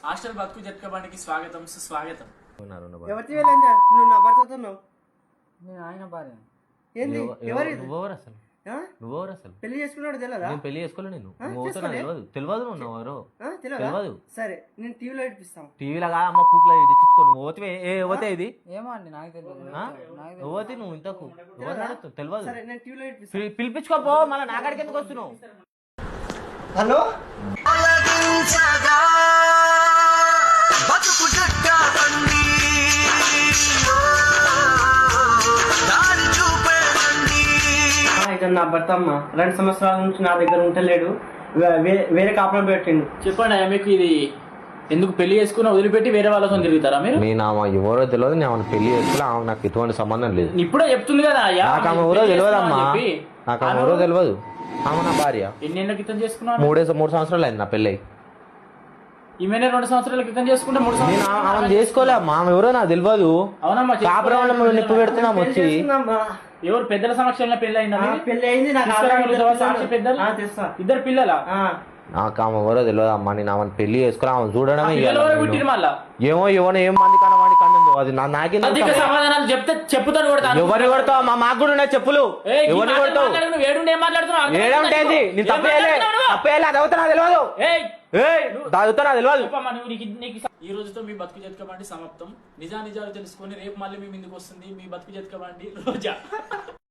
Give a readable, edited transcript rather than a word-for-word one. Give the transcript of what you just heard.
Hostel బతుకు జట్కబానికి స్వాగతం సుస్వాగతం. ఎవరితో వెళ్ళండి నువ్వు నా భర్తతున్నావు? నేను ఆయన భార్య. ఏంది ఎవరు నువ్వెవరు అసలు? నువ్వెవరు అసలు? పెళ్లి చేసుకున్నాడు తెలియదా? నేను పెళ్లి చేసుకోలే. నేను తెలియదు. తెలియదు నువ్వు ఎవరు తెలియదు. సరే నేను టీవీలో ఇప్పిస్తాను. టీవీలో కాదు అమ్మ పూకులో ఇచ్చుకో. నువ్వు పోతే పోతే ఇది ఏమో అండి నాకు తెలియదు. నువ్వు పోతే నువ్వు ఇంతకు తెలియదు. సరే నేను టీవీలో ఇప్పిస్తాను. పిలిపించుకోపో మళ్ళీ నాకాడికి ఎందుకు వస్తున్నావు? హలో ఇతను నా భర్త అమ్మ. 2 సంవత్సరాల నుంచి నా దగ్గర ఉంటలేడు. వేరే కాపురం పెట్టిండు. చెప్పండి అయ్యా, మీకు ఇది ఎందుకు పెళ్లి చేసుకుని వదిలిపెట్టి వేరే వాళ్ళతో తిరుగుతారా మీరు? నేను ఆమె ఎవరో తెలియదు. నేను ఆమె పెళ్లి చేసుకోలే. ఆమె నాకు ఎటువంటి సంబంధం లేదు. ఇప్పుడే చెప్తుంది కదా అయ్యా. నాకు ఆమె ఎవరో తెలియదు అమ్మా. నాకు ఆమె ఎవరో తెలియదు. ఆమె నా భార్య. ఎన్నేళ్ల క్రితం చేసుకున్నాను? 3 సంవత్సరాలు అయింది నా పెళ్ళి. ఈమెనే 2 సంవత్సరాల క్రితం చేసుకుంటే 3 సంవత్సరాలు ఆమె చేసుకోలే అమ్మా. ఆమె ఎవరో నాకు తెలియదు. అవునమ్మా. కాపురం మనం నిప్పు పెడుతున్నాం వచ్చి. ఎవరు పెద్దల సమక్షంలో పెళ్లి అయిందా? పెళ్లి అయింది. ఇద్దరు పిల్లల? నాకు ఆమె ఎవరో తెలియదు అమ్మా. నేను ఆమెను పెళ్లి చేసుకోలే. ఆమె చూడడమే ఏమో ఎవరు ఏం మంది కనవాడి కన్ను అది నాకే సమాధానాలు చెప్తే చెప్పుతాను. ఎవరిని కొడతావు? మాకు కూడా ఉన్నాయి చెప్పులు. ఎవరిని కొడతావు? ఏడుంటేది నేను తప్పేయలే. అది అవుతా తెలియదు. దాగుతున్నా తెలియదు. ఈ రోజుతో మీ బతుకు జతకబండి సమాప్తం. నిజాలు తెలుసుకొని రేపు మళ్ళీ మీ ముందుకు వస్తుంది మీ బతుకు జతకబండి రోజా.